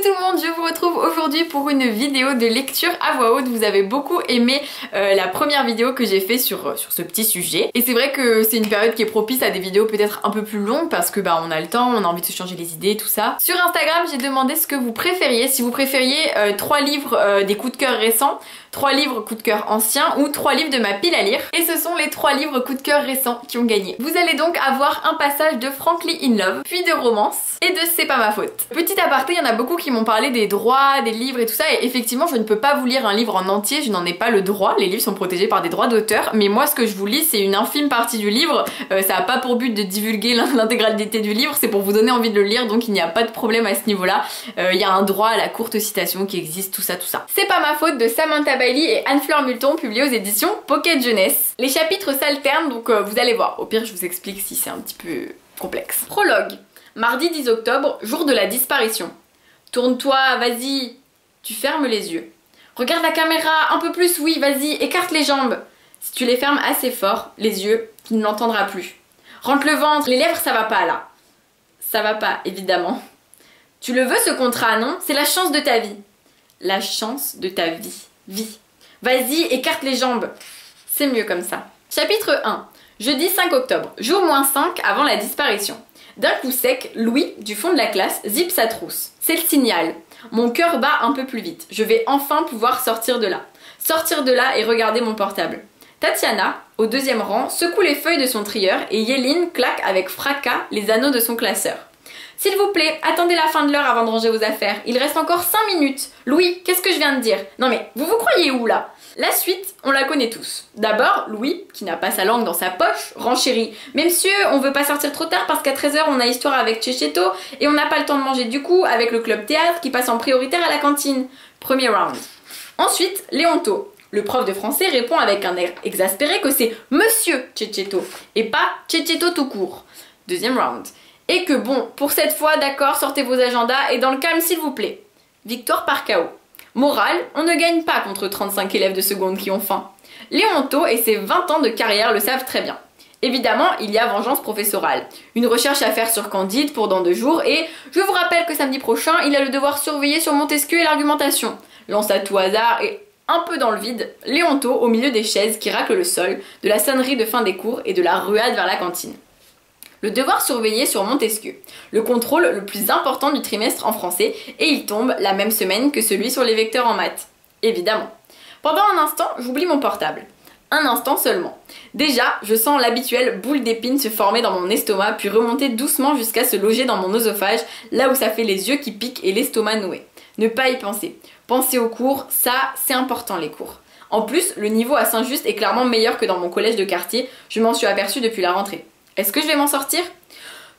Coucou tout le monde, je vous retrouve aujourd'hui pour une vidéo de lecture à voix haute. Vous avez beaucoup aimé la première vidéo que j'ai fait sur ce petit sujet. Et c'est vrai que c'est une période qui est propice à des vidéos peut-être un peu plus longues parce que on a le temps, on a envie de se changer les idées, tout ça. Sur Instagram, j'ai demandé ce que vous préfériez, si vous préfériez 3 livres des coups de cœur récents, 3 livres coup de cœur anciens ou 3 livres de ma pile à lire. Et ce sont les 3 livres coup de cœur récents qui ont gagné. Vous allez donc avoir un passage de Frankly in Love, puis de romance et de C'est pas ma faute. Petit aparté, il y en a beaucoup qui m'ont parlé des droits, des livres et tout ça, et effectivement je ne peux pas vous lire un livre en entier, je n'en ai pas le droit, les livres sont protégés par des droits d'auteur, mais moi ce que je vous lis c'est une infime partie du livre, ça n'a pas pour but de divulguer l'intégralité du livre, c'est pour vous donner envie de le lire, donc il n'y a pas de problème à ce niveau-là, il y a un droit à la courte citation qui existe, tout ça. C'est pas ma faute de Samantha Bailey et Anne-Fleur Multon, publié aux éditions Pocket Jeunesse. Les chapitres s'alternent, donc vous allez voir, au pire je vous explique si c'est un petit peu complexe. Prologue. Mardi 10 octobre, jour de la disparition. Tourne-toi, vas-y. Tu fermes les yeux. Regarde la caméra, un peu plus, oui, vas-y, écarte les jambes. Si tu les fermes assez fort, les yeux, tu ne l'entendras plus. Rentre le ventre, les lèvres, ça va pas là. Ça va pas, évidemment. Tu le veux ce contrat, non? C'est la chance de ta vie. La chance de ta vie. Vie. Vas-y, écarte les jambes. C'est mieux comme ça. Chapitre 1. Jeudi 5 octobre, jour -5 avant la disparition. D'un coup sec, Louis, du fond de la classe, zippe sa trousse. C'est le signal. Mon cœur bat un peu plus vite. Je vais enfin pouvoir sortir de là. Sortir de là et regarder mon portable. Tatiana, au 2e rang, secoue les feuilles de son trieur et Yéline claque avec fracas les anneaux de son classeur. S'il vous plaît, attendez la fin de l'heure avant de ranger vos affaires. Il reste encore 5 minutes. Louis, qu'est-ce que je viens de dire? Non mais, vous vous croyez où là? La suite, on la connaît tous. D'abord, Louis, qui n'a pas sa langue dans sa poche, renchérit. Mais monsieur, on veut pas sortir trop tard parce qu'à 13 h on a histoire avec Cechetto et on n'a pas le temps de manger du coup avec le club théâtre qui passe en prioritaire à la cantine. Premier round. Ensuite, Léonto. Le prof de français répond avec un air exaspéré que c'est monsieur Cechetto et pas Cechetto tout court. Deuxième round. Et que bon, pour cette fois, d'accord, sortez vos agendas et dans le calme s'il vous plaît. Victoire par KO. Morale, on ne gagne pas contre 35 élèves de seconde qui ont faim. Léonto et ses 20 ans de carrière le savent très bien. Évidemment, il y a vengeance professorale. Une recherche à faire sur Candide pour dans 2 jours et je vous rappelle que samedi prochain, il a le devoir surveiller sur Montesquieu et l'argumentation. Lance à tout hasard et un peu dans le vide, Léonto au milieu des chaises qui raclent le sol, de la sonnerie de fin des cours et de la ruade vers la cantine. Le devoir surveillé sur Montesquieu, le contrôle le plus important du trimestre en français, et il tombe la même semaine que celui sur les vecteurs en maths. Évidemment. Pendant un instant, j'oublie mon portable. Un instant seulement. Déjà, je sens l'habituelle boule d'épines se former dans mon estomac, puis remonter doucement jusqu'à se loger dans mon œsophage, là où ça fait les yeux qui piquent et l'estomac noué. Ne pas y penser. Penser aux cours, ça, c'est important les cours. En plus, le niveau à Saint-Just est clairement meilleur que dans mon collège de quartier, je m'en suis aperçue depuis la rentrée. Est-ce que je vais m'en sortir? De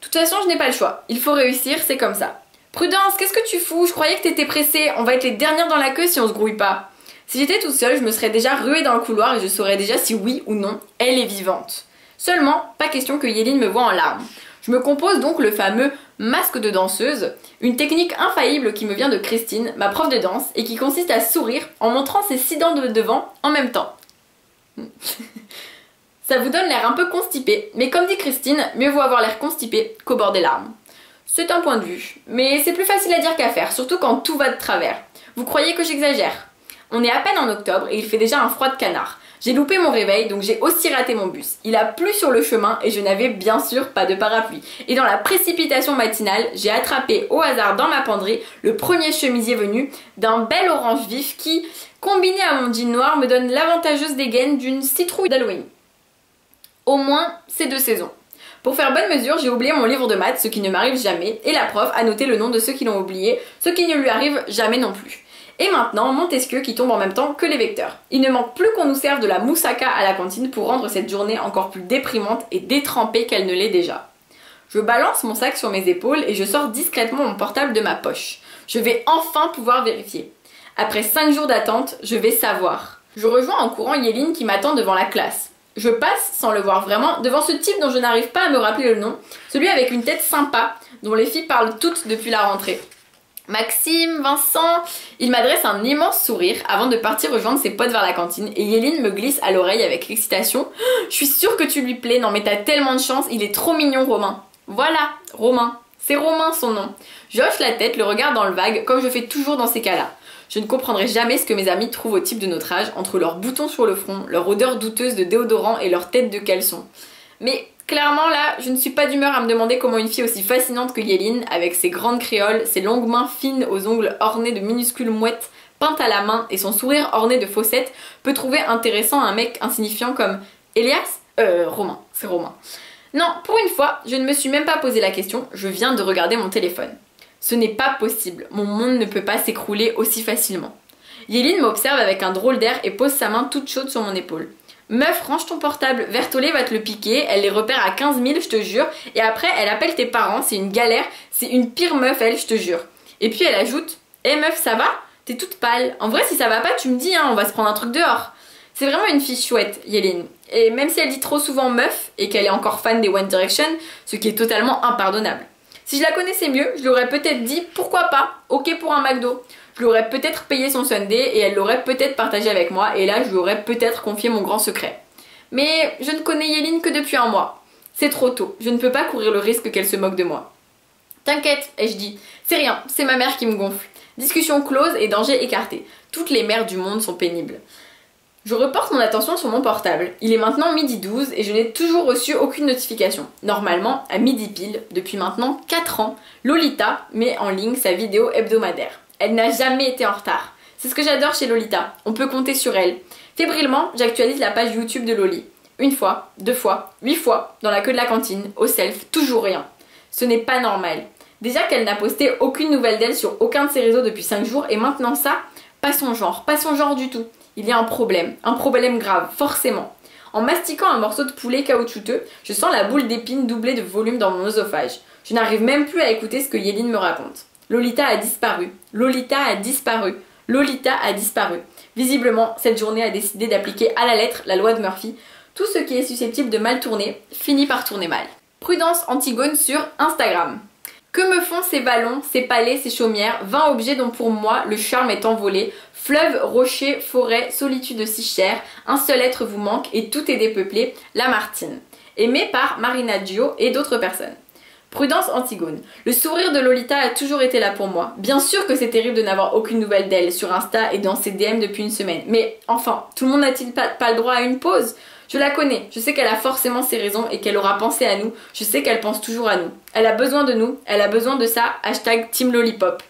toute façon, je n'ai pas le choix. Il faut réussir, c'est comme ça. Prudence, qu'est-ce que tu fous? Je croyais que t'étais pressée. On va être les dernières dans la queue si on se grouille pas. Si j'étais toute seule, je me serais déjà ruée dans le couloir et je saurais déjà si oui ou non, elle est vivante. Seulement, pas question que Yéline me voie en larmes. Je me compose donc le fameux masque de danseuse, une technique infaillible qui me vient de Christine, ma prof de danse, et qui consiste à sourire en montrant ses 6 dents de devant en même temps. Ça vous donne l'air un peu constipé, mais comme dit Christine, mieux vaut avoir l'air constipé qu'au bord des larmes. C'est un point de vue, mais c'est plus facile à dire qu'à faire, surtout quand tout va de travers. Vous croyez que j'exagère? On est à peine en octobre et il fait déjà un froid de canard. J'ai loupé mon réveil, donc j'ai aussi raté mon bus. Il a plu sur le chemin et je n'avais bien sûr pas de parapluie. Et dans la précipitation matinale, j'ai attrapé au hasard dans ma penderie le premier chemisier venu d'un bel orange vif qui, combiné à mon jean noir, me donne l'avantageuse dégaine d'une citrouille d'Halloween. Au moins, c'est 2 saisons. Pour faire bonne mesure, j'ai oublié mon livre de maths, ce qui ne m'arrive jamais, et la prof a noté le nom de ceux qui l'ont oublié, ce qui ne lui arrive jamais non plus. Et maintenant, Montesquieu qui tombe en même temps que les vecteurs. Il ne manque plus qu'on nous serve de la moussaka à la cantine pour rendre cette journée encore plus déprimante et détrempée qu'elle ne l'est déjà. Je balance mon sac sur mes épaules et je sors discrètement mon portable de ma poche. Je vais enfin pouvoir vérifier. Après 5 jours d'attente, je vais savoir. Je rejoins en courant Yéline qui m'attend devant la classe. Je passe, sans le voir vraiment, devant ce type dont je n'arrive pas à me rappeler le nom, celui avec une tête sympa, dont les filles parlent toutes depuis la rentrée. Maxime, Vincent, il m'adresse un immense sourire avant de partir rejoindre ses potes vers la cantine et Yéline me glisse à l'oreille avec excitation. Je suis sûre que tu lui plais, non mais t'as tellement de chance, il est trop mignon Romain. Voilà, Romain, C'est Romain son nom. Je hoche la tête, le regard dans le vague, comme je fais toujours dans ces cas-là. Je ne comprendrai jamais ce que mes amis trouvent au type de notre âge, entre leurs boutons sur le front, leur odeur douteuse de déodorant et leur tête de caleçon. Mais clairement là, je ne suis pas d'humeur à me demander comment une fille aussi fascinante que Yeline, avec ses grandes créoles, ses longues mains fines aux ongles ornés de minuscules mouettes peintes à la main et son sourire orné de fossettes, peut trouver intéressant un mec insignifiant comme Elias Romain, c'est Romain. Non, pour une fois, je ne me suis même pas posé la question, je viens de regarder mon téléphone. Ce n'est pas possible, mon monde ne peut pas s'écrouler aussi facilement. Yeline m'observe avec un drôle d'air et pose sa main toute chaude sur mon épaule. Meuf, range ton portable, Vertolé va te le piquer, elle les repère à 15 000, je te jure, et après elle appelle tes parents, c'est une galère, c'est une pire meuf elle, je te jure. Et puis elle ajoute, hé meuf, ça va? T'es toute pâle. En vrai, si ça va pas, tu me dis, hein, on va se prendre un truc dehors. C'est vraiment une fille chouette, Yeline. Et même si elle dit trop souvent meuf, et qu'elle est encore fan des One Direction, ce qui est totalement impardonnable. Si je la connaissais mieux, je lui aurais peut-être dit pourquoi pas, ok pour un McDo. Je lui aurais peut-être payé son sundae et elle l'aurait peut-être partagé avec moi et là je lui aurais peut-être confié mon grand secret. Mais je ne connais Yeline que depuis un mois. C'est trop tôt, je ne peux pas courir le risque qu'elle se moque de moi. T'inquiète, ai-je dit, c'est rien, c'est ma mère qui me gonfle. Discussion close et danger écarté. Toutes les mères du monde sont pénibles. Je reporte mon attention sur mon portable. Il est maintenant 12h et je n'ai toujours reçu aucune notification. Normalement, à midi pile, depuis maintenant 4 ans, Lolita met en ligne sa vidéo hebdomadaire. Elle n'a jamais été en retard. C'est ce que j'adore chez Lolita, on peut compter sur elle. Fébrilement, j'actualise la page YouTube de Loli. 1 fois, 2 fois, 8 fois, dans la queue de la cantine, au self, toujours rien. Ce n'est pas normal. Déjà qu'elle n'a posté aucune nouvelle d'elle sur aucun de ses réseaux depuis 5 jours et maintenant ça, pas son genre du tout. Il y a un problème grave, forcément. En mastiquant un morceau de poulet caoutchouteux, je sens la boule d'épines doubler de volume dans mon oesophage. Je n'arrive même plus à écouter ce que Yeline me raconte. Lolita a disparu. Lolita a disparu. Lolita a disparu. Visiblement, cette journée a décidé d'appliquer à la lettre la loi de Murphy. Tout ce qui est susceptible de mal tourner finit par tourner mal. Prudence Antigone sur Instagram. Que me font ces vallons, ces palais, ces chaumières, 20 objets dont pour moi le charme est envolé. Fleuve, rocher, forêt, solitude si chère, un seul être vous manque et tout est dépeuplé, Lamartine. Aimé par Marina Gio et d'autres personnes. Prudence Antigone. Le sourire de Lolita a toujours été là pour moi. Bien sûr que c'est terrible de n'avoir aucune nouvelle d'elle sur Insta et dans ses DM depuis une semaine. Mais enfin, tout le monde n'a-t-il pas le droit à une pause ? Je la connais, je sais qu'elle a forcément ses raisons et qu'elle aura pensé à nous. Je sais qu'elle pense toujours à nous. Elle a besoin de nous, elle a besoin de ça. Hashtag Team Lollipop.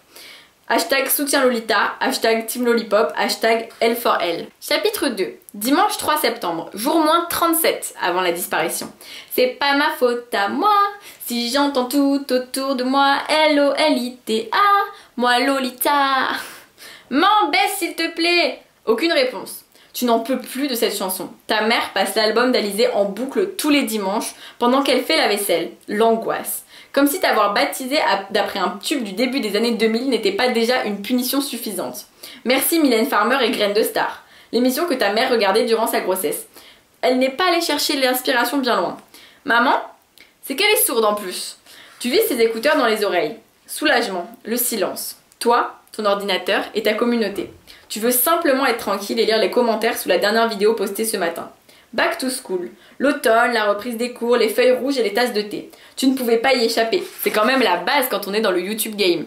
Hashtag soutien Lolita, hashtag Team Lollipop, hashtag L4L. Chapitre 2. Dimanche 3 septembre, jour moins 37 avant la disparition. C'est pas ma faute à moi, si j'entends tout autour de moi, L-O-L-I-T-A, moi Lolita. M'en-baisse s'il te plaît. Aucune réponse. Tu n'en peux plus de cette chanson. Ta mère passe l'album d'Alizée en boucle tous les dimanches pendant qu'elle fait la vaisselle. L'angoisse. Comme si t'avoir baptisé d'après un tube du début des années 2000 n'était pas déjà une punition suffisante. Merci Mylène Farmer et Graines de Star, l'émission que ta mère regardait durant sa grossesse. Elle n'est pas allée chercher l'inspiration bien loin. Maman, c'est qu'elle est sourde en plus. Tu vis ses écouteurs dans les oreilles. Soulagement, le silence. Toi, ton ordinateur et ta communauté. Tu veux simplement être tranquille et lire les commentaires sous la dernière vidéo postée ce matin. Back to school. L'automne, la reprise des cours, les feuilles rouges et les tasses de thé. Tu ne pouvais pas y échapper. C'est quand même la base quand on est dans le YouTube game.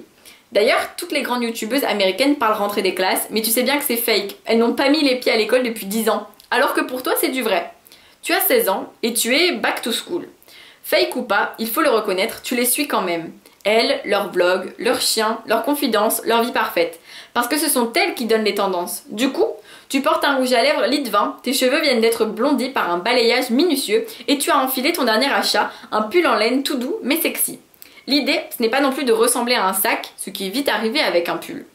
D'ailleurs, toutes les grandes youtubeuses américaines parlent rentrée des classes, mais tu sais bien que c'est fake. Elles n'ont pas mis les pieds à l'école depuis 10 ans. Alors que pour toi, c'est du vrai. Tu as 16 ans et tu es back to school. Fake ou pas, il faut le reconnaître, tu les suis quand même. Elles, leurs vlogs, leurs chiens, leurs confidences, leur vie parfaite. Parce que ce sont elles qui donnent les tendances. Du coup, tu portes un rouge à lèvres lit 20, tes cheveux viennent d'être blondis par un balayage minutieux et tu as enfilé ton dernier achat, un pull en laine tout doux mais sexy. L'idée, ce n'est pas non plus de ressembler à un sac, ce qui est vite arrivé avec un pull.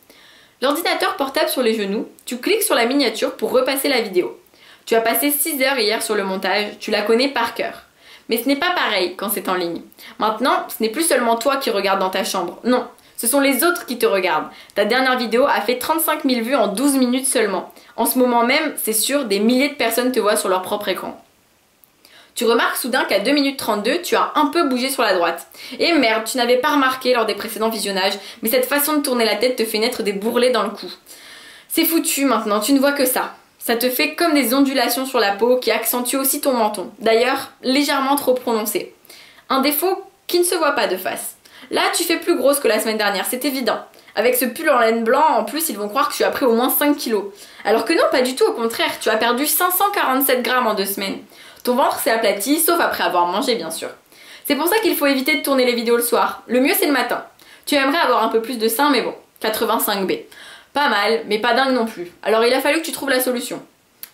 L'ordinateur portable sur les genoux, tu cliques sur la miniature pour repasser la vidéo. Tu as passé 6 heures hier sur le montage, tu la connais par cœur. Mais ce n'est pas pareil quand c'est en ligne. Maintenant, ce n'est plus seulement toi qui regardes dans ta chambre, non. Ce sont les autres qui te regardent. Ta dernière vidéo a fait 35 000 vues en 12 minutes seulement. En ce moment même, c'est sûr, des milliers de personnes te voient sur leur propre écran. Tu remarques soudain qu'à 2 minutes 32, tu as un peu bougé sur la droite. Et merde, tu n'avais pas remarqué lors des précédents visionnages, mais cette façon de tourner la tête te fait naître des bourrelets dans le cou. C'est foutu maintenant, tu ne vois que ça. Ça te fait comme des ondulations sur la peau qui accentuent aussi ton menton. D'ailleurs, légèrement trop prononcé. Un défaut qui ne se voit pas de face. Là, tu fais plus grosse que la semaine dernière, c'est évident. Avec ce pull en laine blanc, en plus, ils vont croire que tu as pris au moins 5 kilos. Alors que non, pas du tout, au contraire, tu as perdu 547 grammes en 2 semaines. Ton ventre s'est aplati, sauf après avoir mangé, bien sûr. C'est pour ça qu'il faut éviter de tourner les vidéos le soir. Le mieux, c'est le matin. Tu aimerais avoir un peu plus de seins, mais bon, 85B. Pas mal, mais pas dingue non plus. Alors il a fallu que tu trouves la solution.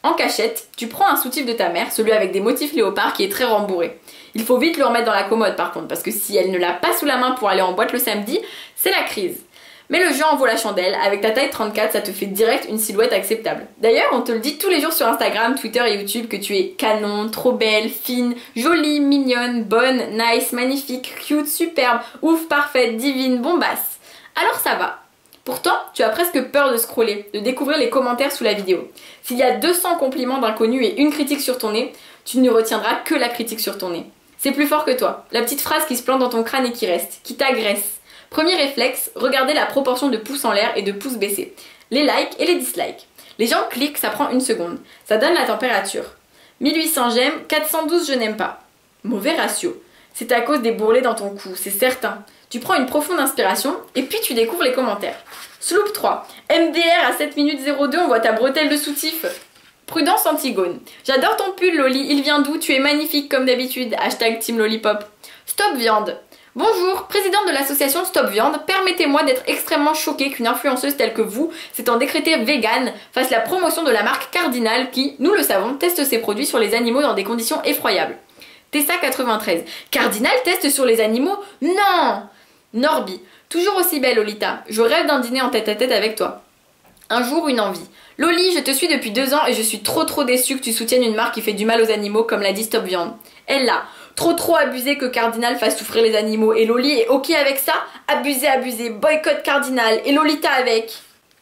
En cachette, tu prends un soutif de ta mère, celui avec des motifs léopard qui est très rembourré. Il faut vite le remettre dans la commode par contre, parce que si elle ne l'a pas sous la main pour aller en boîte le samedi, c'est la crise. Mais le jeu en vaut la chandelle, avec ta taille 34, ça te fait direct une silhouette acceptable. D'ailleurs, on te le dit tous les jours sur Instagram, Twitter et YouTube que tu es canon, trop belle, fine, jolie, mignonne, bonne, nice, magnifique, cute, superbe, ouf, parfaite, divine, bombasse. Alors ça va. Pourtant, tu as presque peur de scroller, de découvrir les commentaires sous la vidéo. S'il y a 200 compliments d'inconnus et une critique sur ton nez, tu ne retiendras que la critique sur ton nez. C'est plus fort que toi, la petite phrase qui se plante dans ton crâne et qui reste, qui t'agresse. Premier réflexe, regardez la proportion de pouces en l'air et de pouces baissés. Les likes et les dislikes. Les gens cliquent, ça prend 1 seconde. Ça donne la température. 1800 j'aime, 412 je n'aime pas. Mauvais ratio. C'est à cause des bourrelets dans ton cou, c'est certain. Tu prends une profonde inspiration et puis tu découvres les commentaires. Sloop 3. MDR à 7 minutes 02, on voit ta bretelle de soutif. Prudence Antigone. J'adore ton pull Loli, il vient d'où? Tu es magnifique comme d'habitude. Hashtag Team Lollipop. Stop Viande. Bonjour, présidente de l'association Stop Viande, permettez-moi d'être extrêmement choquée qu'une influenceuse telle que vous, s'étant décrétée vegan, fasse la promotion de la marque Cardinal qui, nous le savons, teste ses produits sur les animaux dans des conditions effroyables. Tessa93. Cardinal teste sur les animaux? Non! Norby. Toujours aussi belle Lolita. Je rêve d'un dîner en tête-à-tête avec toi. Un jour, une envie. Loli, je te suis depuis 2 ans et je suis trop déçue que tu soutiennes une marque qui fait du mal aux animaux comme l'a dit Stop Viande. Ella. Trop abusé que Cardinal fasse souffrir les animaux et Loli est ok avec ça? Abusé, boycott Cardinal et Lolita avec.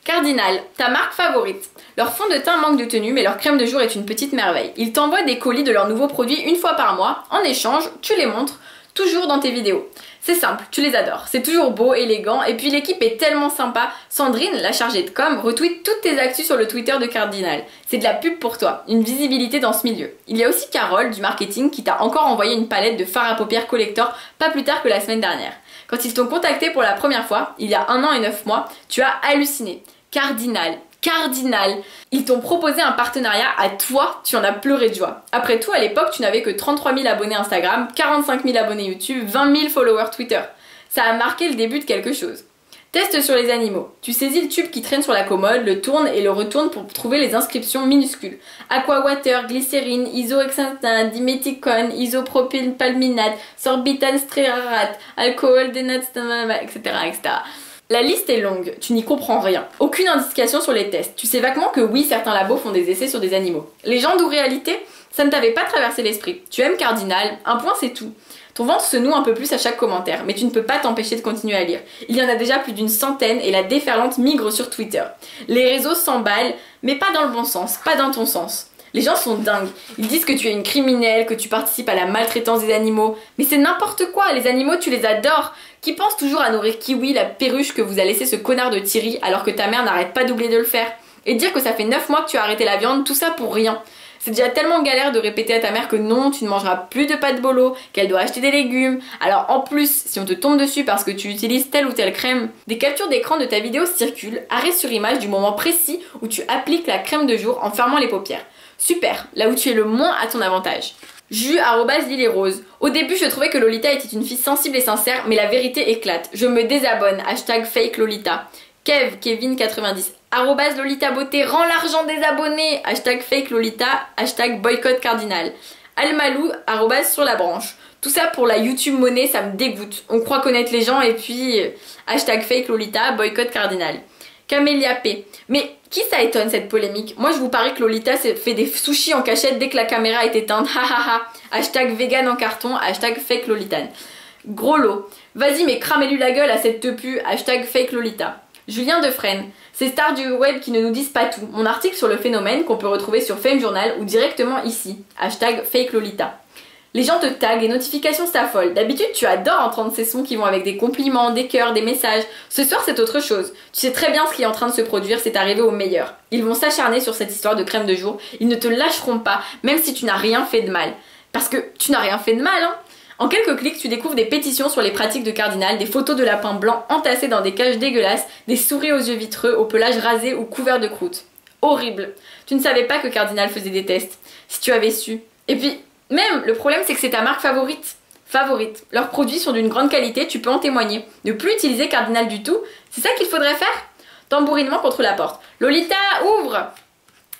Cardinal, ta marque favorite. Leur fond de teint manque de tenue mais leur crème de jour est une petite merveille. Ils t'envoient des colis de leurs nouveaux produits 1 fois par mois. En échange, tu les montres toujours dans tes vidéos. C'est simple, tu les adores. C'est toujours beau, élégant et puis l'équipe est tellement sympa. Sandrine, la chargée de com, retweet toutes tes actus sur le Twitter de Cardinal. C'est de la pub pour toi, une visibilité dans ce milieu. Il y a aussi Carole du marketing qui t'a encore envoyé une palette de fards à paupières collector pas plus tard que la semaine dernière. Quand ils t'ont contacté pour la première fois, il y a 1 an et 9 mois, tu as halluciné. Cardinal. Ils t'ont proposé un partenariat, à toi, tu en as pleuré de joie. Après tout, à l'époque, tu n'avais que 33 000 abonnés Instagram, 45 000 abonnés YouTube, 20 000 followers Twitter. Ça a marqué le début de quelque chose. Test sur les animaux. Tu saisis le tube qui traîne sur la commode, le tournes et le retournes pour trouver les inscriptions minuscules. Aquawater, glycérine, isohexanthin, diméthicone, isopropylpalminate, sorbitan stréarate, alcool, dénatamate, etc. La liste est longue, tu n'y comprends rien. Aucune indication sur les tests. Tu sais vaguement que oui, certains labos font des essais sur des animaux. Légende ou réalité? Ça ne t'avait pas traversé l'esprit. Tu aimes Cardinal, un point c'est tout. Ton ventre se noue un peu plus à chaque commentaire, mais tu ne peux pas t'empêcher de continuer à lire. Il y en a déjà plus d'une centaine et la déferlante migre sur Twitter. Les réseaux s'emballent, mais pas dans le bon sens, pas dans ton sens. Les gens sont dingues. Ils disent que tu es une criminelle, que tu participes à la maltraitance des animaux. Mais c'est n'importe quoi, les animaux tu les adores. Qui pense toujours à nourrir Kiwi, la perruche que vous a laissé ce connard de Thierry alors que ta mère n'arrête pas d'oublier de le faire? Et dire que ça fait 9 mois que tu as arrêté la viande, tout ça pour rien. C'est déjà tellement galère de répéter à ta mère que non, tu ne mangeras plus de pâtes bolo, qu'elle doit acheter des légumes. Alors en plus, si on te tombe dessus parce que tu utilises telle ou telle crème, des captures d'écran de ta vidéo circulent, arrêt sur image du moment précis où tu appliques la crème de jour en fermant les paupières. Super, là où tu es le moins à ton avantage. Jus@lilyrose. Au début, je trouvais que Lolita était une fille sensible et sincère, mais la vérité éclate. Je me désabonne. Fake Lolita. Kevin90. @Lolita Beauté. Rends l'argent des abonnés. Fake Lolita. Boycott Cardinal. Almalou. Sur la branche. Tout ça pour la YouTube monnaie, ça me dégoûte. On croit connaître les gens et puis Fake Lolita. Boycott Cardinal. Camélia P. Mais qui ça étonne cette polémique? Moi je vous parie que Lolita fait des sushis en cachette dès que la caméra est éteinte. Vegan en carton. Fake Lolitan. Gros lot. Vas-y mais cramez-lui la gueule à cette tepu. Fake Lolita. Julien Defresne. Ces stars du web qui ne nous disent pas tout. Mon article sur le phénomène qu'on peut retrouver sur Fame Journal ou directement ici. Fake Lolita. Les gens te taguent, les notifications s'affolent. D'habitude, tu adores entendre ces sons qui vont avec des compliments, des cœurs, des messages. Ce soir, c'est autre chose. Tu sais très bien ce qui est en train de se produire, c'est arrivé au meilleur. Ils vont s'acharner sur cette histoire de crème de jour. Ils ne te lâcheront pas, même si tu n'as rien fait de mal. Parce que tu n'as rien fait de mal, hein. En quelques clics, tu découvres des pétitions sur les pratiques de Cardinal, des photos de lapins blancs entassés dans des cages dégueulasses, des souris aux yeux vitreux, au pelage rasé ou couvert de croûte. Horrible. Tu ne savais pas que Cardinal faisait des tests. Si tu avais su. Et puis, même, le problème c'est que c'est ta marque favorite. Leurs produits sont d'une grande qualité, tu peux en témoigner. Ne plus utiliser Cardinal du tout, c'est ça qu'il faudrait faire? Tambourinement contre la porte. Lolita, ouvre!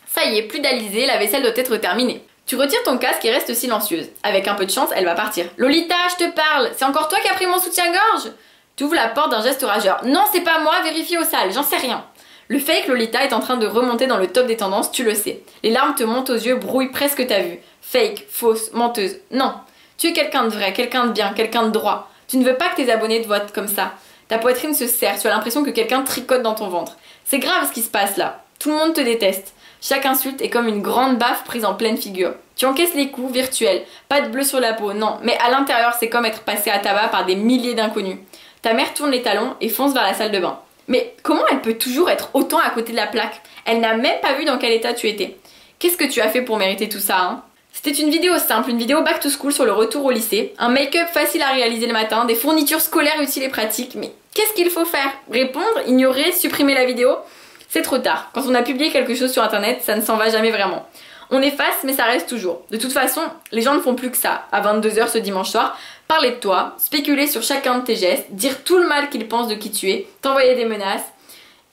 Ça y est, plus d'Alizé, la vaisselle doit être terminée. Tu retires ton casque et restes silencieuse. Avec un peu de chance, elle va partir. Lolita, je te parle! C'est encore toi qui as pris mon soutien-gorge? Tu ouvres la porte d'un geste rageur. Non, c'est pas moi, vérifie aux salles, j'en sais rien. Le fake Lolita est en train de remonter dans le top des tendances, tu le sais. Les larmes te montent aux yeux, brouillent presque ta vue. Fake, fausse, menteuse. Non. Tu es quelqu'un de vrai, quelqu'un de bien, quelqu'un de droit. Tu ne veux pas que tes abonnés te voient comme ça. Ta poitrine se serre, tu as l'impression que quelqu'un tricote dans ton ventre. C'est grave ce qui se passe là. Tout le monde te déteste. Chaque insulte est comme une grande baffe prise en pleine figure. Tu encaisses les coups virtuels. Pas de bleu sur la peau, non. Mais à l'intérieur, c'est comme être passé à tabac par des milliers d'inconnus. Ta mère tourne les talons et fonce vers la salle de bain. Mais comment elle peut toujours être autant à côté de la plaque? Elle n'a même pas vu dans quel état tu étais. Qu'est-ce que tu as fait pour mériter tout ça, hein? C'était une vidéo simple, une vidéo back to school sur le retour au lycée, un make-up facile à réaliser le matin, des fournitures scolaires utiles et pratiques, mais qu'est-ce qu'il faut faire? Répondre, ignorer, supprimer la vidéo? C'est trop tard. Quand on a publié quelque chose sur internet, ça ne s'en va jamais vraiment. On efface, mais ça reste toujours. De toute façon, les gens ne font plus que ça, à 22h ce dimanche soir, parler de toi, spéculer sur chacun de tes gestes, dire tout le mal qu'ils pensent de qui tu es, t'envoyer des menaces.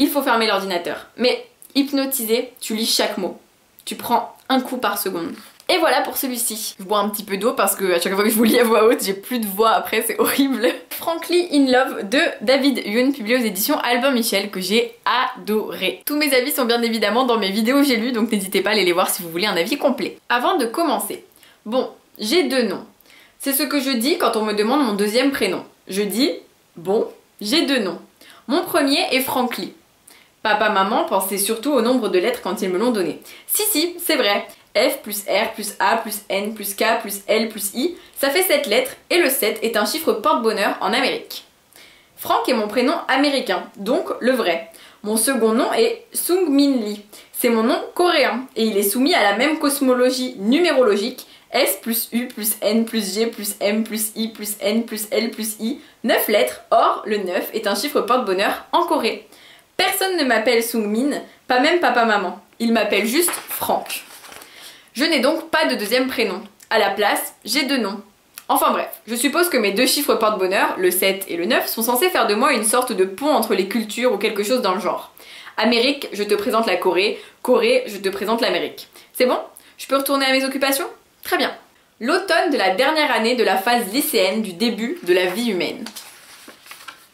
Il faut fermer l'ordinateur. Mais hypnotisé, tu lis chaque mot. Tu prends un coup par seconde. Et voilà pour celui-ci. Je bois un petit peu d'eau parce que à chaque fois que je vous lis à voix haute, j'ai plus de voix après, c'est horrible. Frankly in Love de David Youn, publié aux éditions Albin Michel, que j'ai adoré. Tous mes avis sont bien évidemment dans mes vidéos j'ai lu, donc n'hésitez pas à aller les voir si vous voulez un avis complet. Avant de commencer, bon, j'ai deux noms. C'est ce que je dis quand on me demande mon deuxième prénom. Je dis, bon, j'ai deux noms. Mon premier est Frankly. Papa-maman pensaient surtout au nombre de lettres quand ils me l'ont donné. Si, c'est vrai. F plus R plus A plus N plus K plus L plus I, ça fait 7 lettres et le 7 est un chiffre porte-bonheur en Amérique. Frank est mon prénom américain, donc le vrai. Mon second nom est Sung Min Lee. C'est mon nom coréen et il est soumis à la même cosmologie numérologique. S plus U plus N plus G plus M plus I plus N plus L plus I, 9 lettres, or le 9 est un chiffre porte-bonheur en Corée. Personne ne m'appelle Sung Min, pas même papa-maman. Ils m'appellent juste Frank. Je n'ai donc pas de deuxième prénom. À la place, j'ai deux noms. Enfin bref, je suppose que mes deux chiffres porte-bonheur, le 7 et le 9, sont censés faire de moi une sorte de pont entre les cultures ou quelque chose dans le genre. Amérique, je te présente la Corée. Corée, je te présente l'Amérique. C'est bon? Je peux retourner à mes occupations? Très bien. L'automne de la dernière année de la phase lycéenne du début de la vie humaine.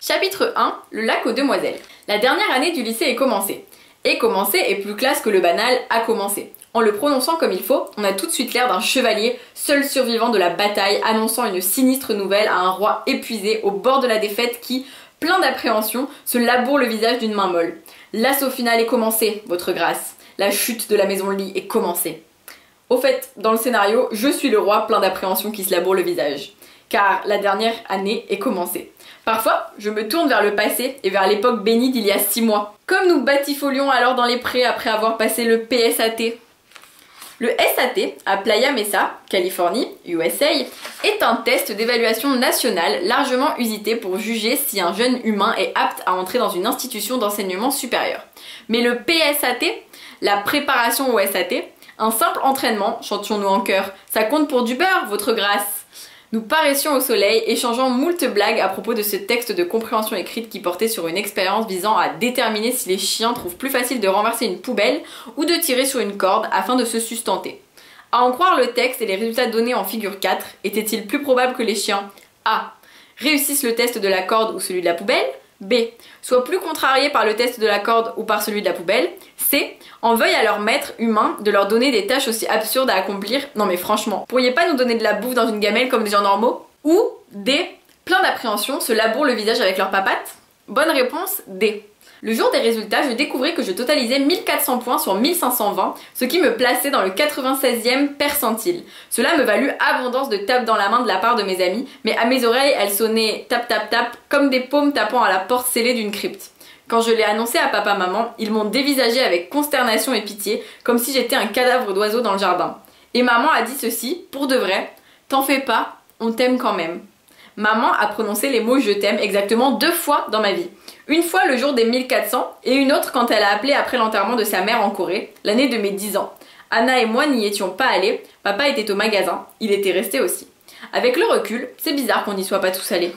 Chapitre 1, le lac aux demoiselles. La dernière année du lycée est commencée. Et commencer est plus classe que le banal a commencé. En le prononçant comme il faut, on a tout de suite l'air d'un chevalier, seul survivant de la bataille, annonçant une sinistre nouvelle à un roi épuisé au bord de la défaite qui, plein d'appréhension, se laboure le visage d'une main molle. L'assaut final est commencé, votre grâce. La chute de la maison Lee est commencée. Au fait, dans le scénario, je suis le roi plein d'appréhension qui se laboure le visage. Car la dernière année est commencée. Parfois, je me tourne vers le passé et vers l'époque bénie d'il y a 6 mois. Comme nous batifolions alors dans les prés après avoir passé le PSAT. Le SAT, à Playa Mesa, Californie, USA, est un test d'évaluation nationale largement usité pour juger si un jeune humain est apte à entrer dans une institution d'enseignement supérieur. Mais le PSAT, la préparation au SAT, un simple entraînement, chantions-nous en chœur, ça compte pour du beurre, votre grâce. Nous paraissions au soleil, échangeant moult blagues à propos de ce texte de compréhension écrite qui portait sur une expérience visant à déterminer si les chiens trouvent plus facile de renverser une poubelle ou de tirer sur une corde afin de se sustenter. À en croire le texte et les résultats donnés en figure 4, était-il plus probable que les chiens A. Réussissent le test de la corde ou celui de la poubelle, B. Soient plus contrariés par le test de la corde ou par celui de la poubelle, C. En veuillent à leur maître humain de leur donner des tâches aussi absurdes à accomplir. Non mais franchement, pourriez pas nous donner de la bouffe dans une gamelle comme des gens normaux? Ou D. Plein d'appréhension, se labourent le visage avec leurs papates? Bonne réponse, D. Le jour des résultats, je découvrais que je totalisais 1400 points sur 1520, ce qui me plaçait dans le 96e percentile. Cela me valut abondance de tapes dans la main de la part de mes amis, mais à mes oreilles, elles sonnaient tap tap tap comme des paumes tapant à la porte scellée d'une crypte. Quand je l'ai annoncé à papa-maman, ils m'ont dévisagé avec consternation et pitié, comme si j'étais un cadavre d'oiseau dans le jardin. Et maman a dit ceci, pour de vrai, t'en fais pas, on t'aime quand même. Maman a prononcé les mots je t'aime exactement 2 fois dans ma vie. Une fois le jour des 1400 et une autre quand elle a appelé après l'enterrement de sa mère en Corée, l'année de mes 10 ans. Anna et moi n'y étions pas allés, papa était au magasin, il était resté aussi. Avec le recul, c'est bizarre qu'on n'y soit pas tous allés.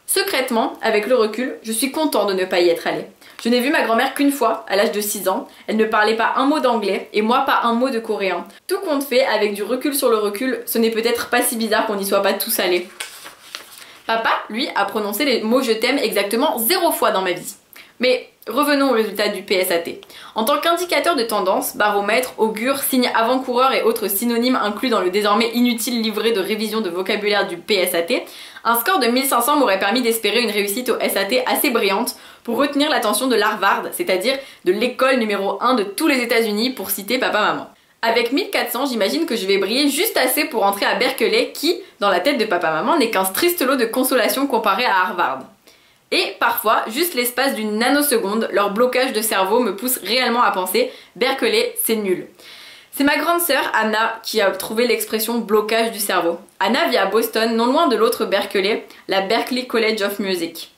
Secrètement, avec le recul, je suis content de ne pas y être allée. Je n'ai vu ma grand-mère qu'une fois, à l'âge de 6 ans. Elle ne parlait pas un mot d'anglais et moi pas un mot de coréen. Tout compte fait, avec du recul sur le recul, ce n'est peut-être pas si bizarre qu'on n'y soit pas tous allés. Papa, lui, a prononcé les mots je t'aime exactement 0 fois dans ma vie. Mais revenons au résultat du PSAT. En tant qu'indicateur de tendance, baromètre, augure, signe avant-coureur et autres synonymes inclus dans le désormais inutile livret de révision de vocabulaire du PSAT, un score de 1500 m'aurait permis d'espérer une réussite au SAT assez brillante pour retenir l'attention de l'Harvard, c'est-à-dire de l'école numéro 1 de tous les États-Unis pour citer papa-maman. Avec 1400, j'imagine que je vais briller juste assez pour entrer à Berkeley qui, dans la tête de papa-maman, n'est qu'un triste lot de consolation comparé à Harvard. Et parfois, juste l'espace d'une nanoseconde, leur blocage de cerveau me pousse réellement à penser « Berkeley, c'est nul ». C'est ma grande sœur, Anna, qui a trouvé l'expression « blocage du cerveau ». Anna vit à Boston, non loin de l'autre Berkeley, la Berklee College of Music.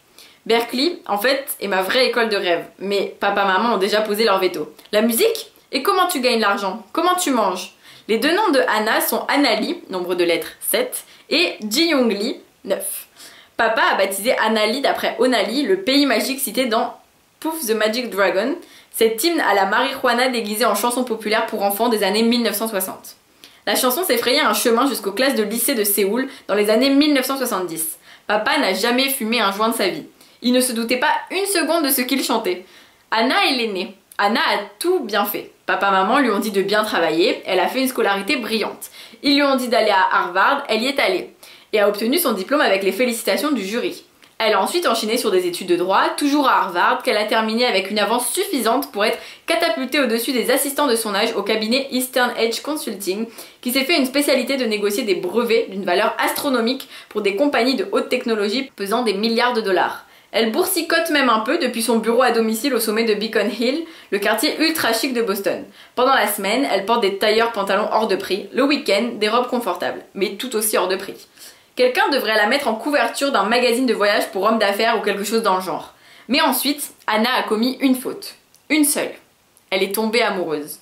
Berkeley, en fait, est ma vraie école de rêve, mais papa-maman ont déjà posé leur veto. La musique ? Et comment tu gagnes l'argent? Comment tu manges? Les 2 noms de Anna sont Anna-Lee, nombre de lettres 7, et Ji-Young-Lee, 9. Papa a baptisé Anna-Lee d'après Onali, le pays magique cité dans Puff the Magic Dragon, cet hymne à la marijuana déguisé en chanson populaire pour enfants des années 1960. La chanson s'est frayée un chemin jusqu'aux classes de lycée de Séoul dans les années 1970. Papa n'a jamais fumé un joint de sa vie. Il ne se doutait pas une seconde de ce qu'il chantait. Anna est l'aînée. Anna a tout bien fait. Papa-maman lui ont dit de bien travailler, elle a fait une scolarité brillante. Ils lui ont dit d'aller à Harvard, elle y est allée. Et a obtenu son diplôme avec les félicitations du jury. Elle a ensuite enchaîné sur des études de droit, toujours à Harvard, qu'elle a terminé avec une avance suffisante pour être catapultée au-dessus des assistants de son âge au cabinet Eastern Edge Consulting, qui s'est fait une spécialité de négocier des brevets d'une valeur astronomique pour des compagnies de haute technologie pesant des milliards de dollars. Elle boursicote même un peu depuis son bureau à domicile au sommet de Beacon Hill, le quartier ultra chic de Boston. Pendant la semaine, elle porte des tailleurs pantalons hors de prix, le week-end, des robes confortables, mais tout aussi hors de prix. Quelqu'un devrait la mettre en couverture d'un magazine de voyage pour hommes d'affaires ou quelque chose dans le genre. Mais ensuite, Anna a commis une faute. Une seule. Elle est tombée amoureuse.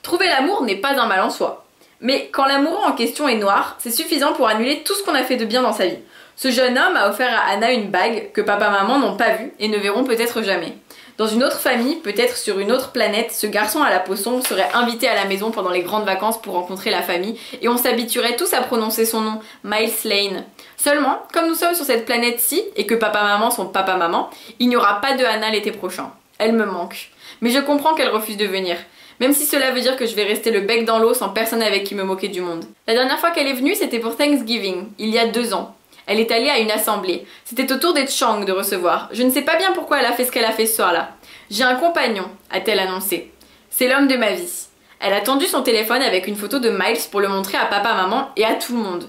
Trouver l'amour n'est pas un mal en soi. Mais quand l'amoureux en question est noir, c'est suffisant pour annuler tout ce qu'on a fait de bien dans sa vie. Ce jeune homme a offert à Anna une bague que papa-maman n'ont pas vue et ne verront peut-être jamais. Dans une autre famille, peut-être sur une autre planète, ce garçon à la peau sombre serait invité à la maison pendant les grandes vacances pour rencontrer la famille et on s'habituerait tous à prononcer son nom, Miles Lane. Seulement, comme nous sommes sur cette planète-ci et que papa-maman sont papa-maman, il n'y aura pas de Anna l'été prochain. Elle me manque. Mais je comprends qu'elle refuse de venir. Même si cela veut dire que je vais rester le bec dans l'eau sans personne avec qui me moquer du monde. La dernière fois qu'elle est venue, c'était pour Thanksgiving, il y a 2 ans. Elle est allée à une assemblée. C'était au tour des Chang de recevoir. Je ne sais pas bien pourquoi elle a fait ce qu'elle a fait ce soir-là. J'ai un compagnon, a-t-elle annoncé. C'est l'homme de ma vie. Elle a tendu son téléphone avec une photo de Miles pour le montrer à papa, maman et à tout le monde.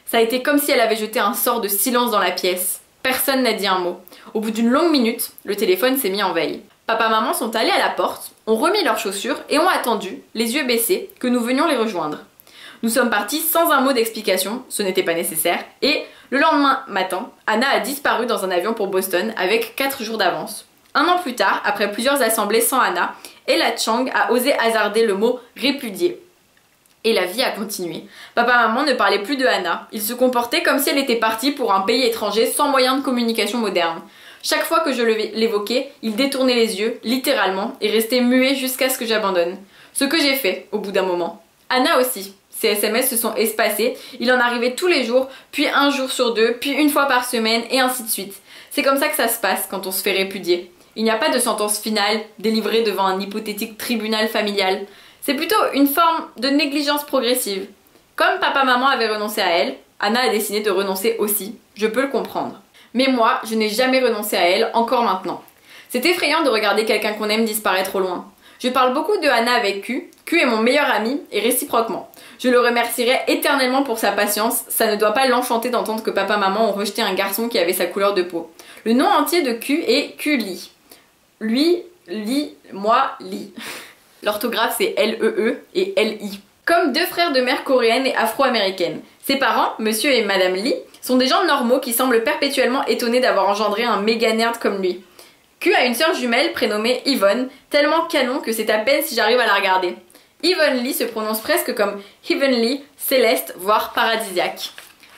Ça a été comme si elle avait jeté un sort de silence dans la pièce. Personne n'a dit un mot. Au bout d'une longue minute, le téléphone s'est mis en veille. Papa, maman sont allés à la porte, ont remis leurs chaussures et ont attendu, les yeux baissés, que nous venions les rejoindre. Nous sommes partis sans un mot d'explication, ce n'était pas nécessaire, et le lendemain matin, Anna a disparu dans un avion pour Boston avec 4 jours d'avance. 1 an plus tard, après plusieurs assemblées sans Anna, Ella Chang a osé hasarder le mot « répudier ». Et la vie a continué. Papa-maman ne parlait plus de Anna. Ils se comportaient comme si elle était partie pour un pays étranger sans moyen de communication moderne. Chaque fois que je l'évoquais, il détournait les yeux, littéralement, et restait muet jusqu'à ce que j'abandonne. Ce que j'ai fait, au bout d'un moment. Anna aussi. Ses SMS se sont espacés, il en arrivait tous les jours, puis 1 jour sur 2, puis 1 fois par semaine, et ainsi de suite. C'est comme ça que ça se passe quand on se fait répudier. Il n'y a pas de sentence finale délivrée devant un hypothétique tribunal familial. C'est plutôt une forme de négligence progressive. Comme papa-maman avait renoncé à elle, Anna a décidé de renoncer aussi. Je peux le comprendre. Mais moi, je n'ai jamais renoncé à elle, encore maintenant. C'est effrayant de regarder quelqu'un qu'on aime disparaître au loin. Je parle beaucoup de Anna avec Q. Q est mon meilleur ami, et réciproquement. Je le remercierai éternellement pour sa patience, ça ne doit pas l'enchanter d'entendre que papa-maman ont rejeté un garçon qui avait sa couleur de peau. Le nom entier de Q est Q-Lee. Lui, Lee, moi, Lee. L'orthographe c'est L-E-E et L-I. Comme deux frères de mère coréenne et afro-américaine. Ses parents, monsieur et madame Lee, sont des gens normaux qui semblent perpétuellement étonnés d'avoir engendré un méga nerd comme lui. Q a une sœur jumelle prénommée Yvonne, tellement canon que c'est à peine si j'arrive à la regarder. Yvonne Lee se prononce presque comme Heavenly, céleste, voire paradisiaque.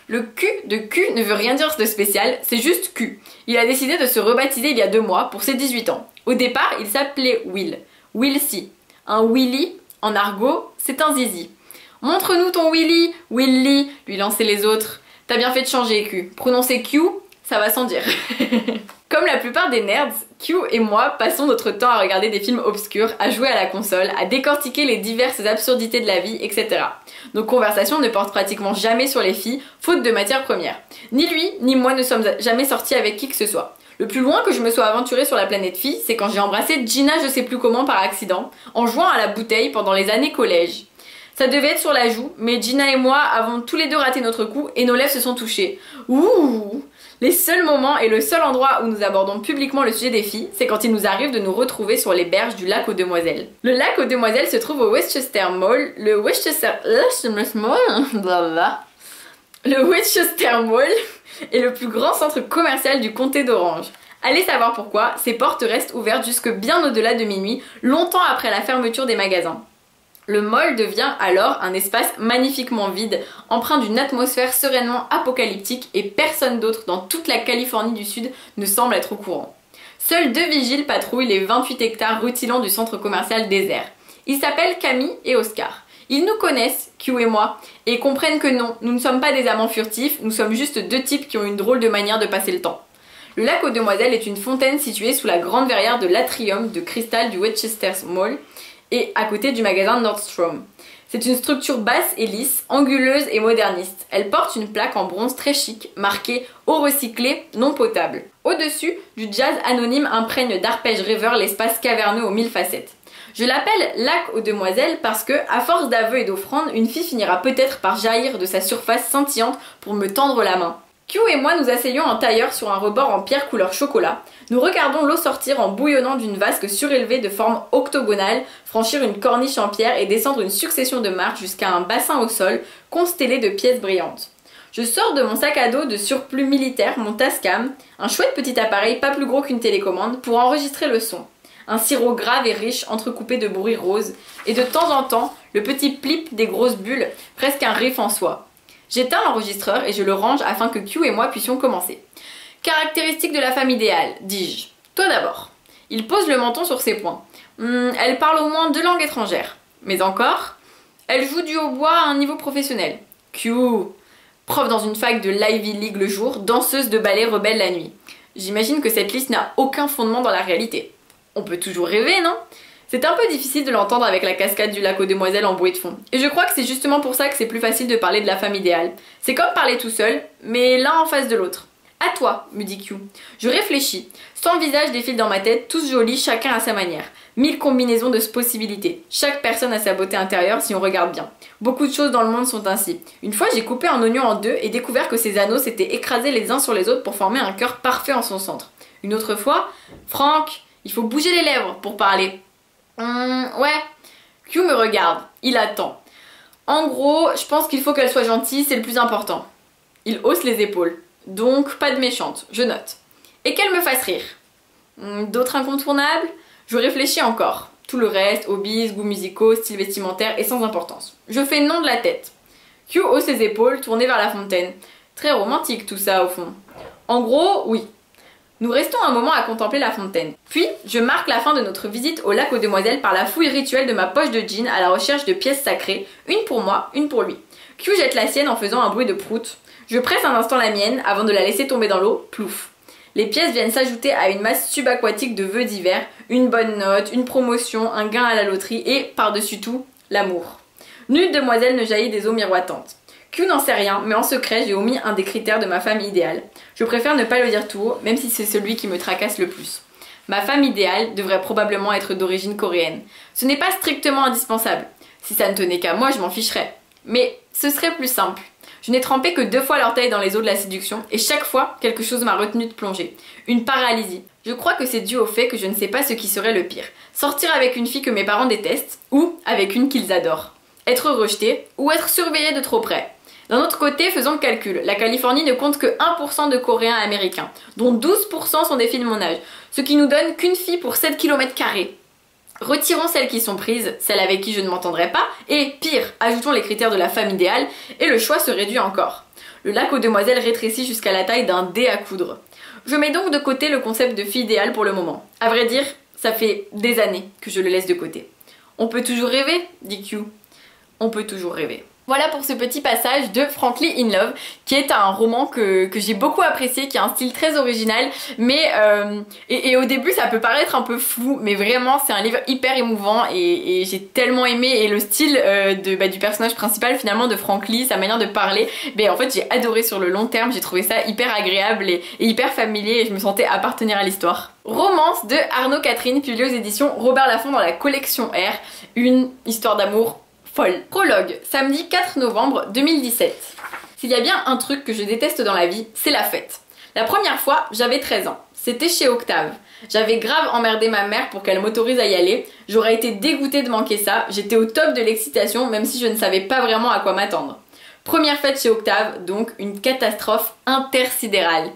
Le Q de Q ne veut rien dire de spécial, c'est juste Q. Il a décidé de se rebaptiser il y a 2 mois pour ses 18 ans. Au départ, il s'appelait Will. Will C. Un Willy, en argot, c'est un zizi. Montre-nous ton Willy, Willy, lui lançaient les autres. T'as bien fait de changer Q. Prononcer Q, ça va sans dire. Comme la plupart des nerds, Q et moi passons notre temps à regarder des films obscurs, à jouer à la console, à décortiquer les diverses absurdités de la vie, etc. Nos conversations ne portent pratiquement jamais sur les filles, faute de matières premières. Ni lui, ni moi ne sommes jamais sortis avec qui que ce soit. Le plus loin que je me sois aventurée sur la planète fille, c'est quand j'ai embrassé Gina je sais plus comment par accident, en jouant à la bouteille pendant les années collège. Ça devait être sur la joue, mais Gina et moi avons tous les deux raté notre coup et nos lèvres se sont touchées. Ouh! Les seuls moments et le seul endroit où nous abordons publiquement le sujet des filles, c'est quand il nous arrive de nous retrouver sur les berges du lac aux Demoiselles. Le lac aux Demoiselles se trouve au Westchester Mall. Le Westchester Mall est le plus grand centre commercial du comté d'Orange. Allez savoir pourquoi, ses portes restent ouvertes jusque bien au-delà de minuit, longtemps après la fermeture des magasins. Le mall devient alors un espace magnifiquement vide, empreint d'une atmosphère sereinement apocalyptique et personne d'autre dans toute la Californie du Sud ne semble être au courant. Seuls 2 vigiles patrouillent les 28 hectares rutilants du centre commercial désert. Ils s'appellent Camille et Oscar. Ils nous connaissent, Q et moi, et comprennent que non, nous ne sommes pas des amants furtifs, nous sommes juste 2 types qui ont une drôle de manière de passer le temps. Le lac aux Demoiselles est une fontaine située sous la grande verrière de l'atrium de cristal du Westchester Mall, et à côté du magasin Nordstrom. C'est une structure basse et lisse, anguleuse et moderniste. Elle porte une plaque en bronze très chic, marquée « Eau recyclée, non potable ». Au-dessus, du jazz anonyme imprègne d'arpèges rêveurs l'espace caverneux aux 1000 facettes. Je l'appelle lac aux Demoiselles parce que, à force d'aveux et d'offrandes, une fille finira peut-être par jaillir de sa surface scintillante pour me tendre la main. Q et moi nous asseyons en tailleur sur un rebord en pierre couleur chocolat. Nous regardons l'eau sortir en bouillonnant d'une vasque surélevée de forme octogonale, franchir une corniche en pierre et descendre une succession de marches jusqu'à un bassin au sol constellé de pièces brillantes. Je sors de mon sac à dos de surplus militaire mon Tascam, un chouette petit appareil pas plus gros qu'une télécommande pour enregistrer le son. Un sirop grave et riche entrecoupé de bruits roses et de temps en temps le petit plip des grosses bulles, presque un riff en soi. J'éteins l'enregistreur et je le range afin que Q et moi puissions commencer. Caractéristiques de la femme idéale, dis-je. Toi d'abord. Il pose le menton sur ses poings. Elle parle au moins 2 langues étrangères. Mais encore, elle joue du hautbois à un niveau professionnel. Q. Prof dans une fac de l'Ivy League le jour, danseuse de ballet rebelle la nuit. J'imagine que cette liste n'a aucun fondement dans la réalité. On peut toujours rêver, non ? C'est un peu difficile de l'entendre avec la cascade du lac aux Demoiselles en bruit de fond. Et je crois que c'est justement pour ça que c'est plus facile de parler de la femme idéale. C'est comme parler tout seul, mais l'un en face de l'autre. À toi, me dit Q. Je réfléchis. 100 visages défilent dans ma tête, tous jolis, chacun à sa manière. 1000 combinaisons de possibilités. Chaque personne a sa beauté intérieure si on regarde bien. Beaucoup de choses dans le monde sont ainsi. Une fois, j'ai coupé un oignon en 2 et découvert que ses anneaux s'étaient écrasés les uns sur les autres pour former un cœur parfait en son centre. Une autre fois, Franck, il faut bouger les lèvres pour parler. Ouais. Q me regarde. Il attend. En gros, je pense qu'il faut qu'elle soit gentille, c'est le plus important. Il hausse les épaules. Donc, pas de méchante, je note. Et qu'elle me fasse rire. D'autres incontournables? Je réfléchis encore. Tout le reste, hobbies, goûts musicaux, style vestimentaire est sans importance. Je fais non de la tête. Q hausse ses épaules, tourné vers la fontaine. Très romantique tout ça au fond. En gros, oui. Nous restons un moment à contempler la fontaine. Puis, je marque la fin de notre visite au lac aux Demoiselles par la fouille rituelle de ma poche de jean à la recherche de pièces sacrées, une pour moi, une pour lui. Q jette la sienne en faisant un bruit de prout. Je presse un instant la mienne avant de la laisser tomber dans l'eau, plouf. Les pièces viennent s'ajouter à une masse subaquatique de vœux divers, une bonne note, une promotion, un gain à la loterie et, par-dessus tout, l'amour. Nulle demoiselle ne jaillit des eaux miroitantes. Q n'en sait rien, mais en secret, j'ai omis un des critères de ma femme idéale. Je préfère ne pas le dire tout haut, même si c'est celui qui me tracasse le plus. Ma femme idéale devrait probablement être d'origine coréenne. Ce n'est pas strictement indispensable. Si ça ne tenait qu'à moi, je m'en ficherais. Mais ce serait plus simple. Je n'ai trempé que 2 fois l'orteil dans les eaux de la séduction, et chaque fois, quelque chose m'a retenu de plonger. Une paralysie. Je crois que c'est dû au fait que je ne sais pas ce qui serait le pire. Sortir avec une fille que mes parents détestent, ou avec une qu'ils adorent. être rejeté ou être surveillé de trop près. D'un autre côté, faisons le calcul. La Californie ne compte que 1% de Coréens américains, dont 12% sont des filles de mon âge, ce qui nous donne qu'une fille pour 7 km². Retirons celles qui sont prises, celles avec qui je ne m'entendrai pas, et pire, ajoutons les critères de la femme idéale, et le choix se réduit encore. Le lac aux demoiselles rétrécit jusqu'à la taille d'un dé à coudre. Je mets donc de côté le concept de fille idéale pour le moment. À vrai dire, ça fait des années que je le laisse de côté. On peut toujours rêver, dit Q. On peut toujours rêver. Voilà pour ce petit passage de Frankly in Love, qui est un roman que j'ai beaucoup apprécié, qui a un style très original, mais et au début ça peut paraître un peu flou, mais vraiment c'est un livre hyper émouvant et j'ai tellement aimé, et le style du personnage principal finalement de Frankly, sa manière de parler, en fait j'ai adoré sur le long terme, j'ai trouvé ça hyper agréable et hyper familier, et je me sentais appartenir à l'histoire. Romance de Arnaud Catherine, publiée aux éditions Robert Laffont dans la collection R, une histoire d'amour folle. Prologue, samedi 4 novembre 2017. S'il y a bien un truc que je déteste dans la vie, c'est la fête. La première fois, j'avais 13 ans. C'était chez Octave. J'avais grave emmerdé ma mère pour qu'elle m'autorise à y aller. J'aurais été dégoûtée de manquer ça. J'étais au top de l'excitation, même si je ne savais pas vraiment à quoi m'attendre. Première fête chez Octave, donc une catastrophe intersidérale,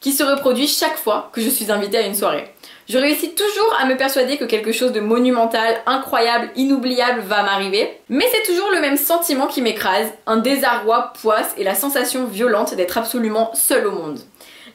qui se reproduit chaque fois que je suis invitée à une soirée. Je réussis toujours à me persuader que quelque chose de monumental, incroyable, inoubliable va m'arriver, mais c'est toujours le même sentiment qui m'écrase, un désarroi poisse et la sensation violente d'être absolument seule au monde.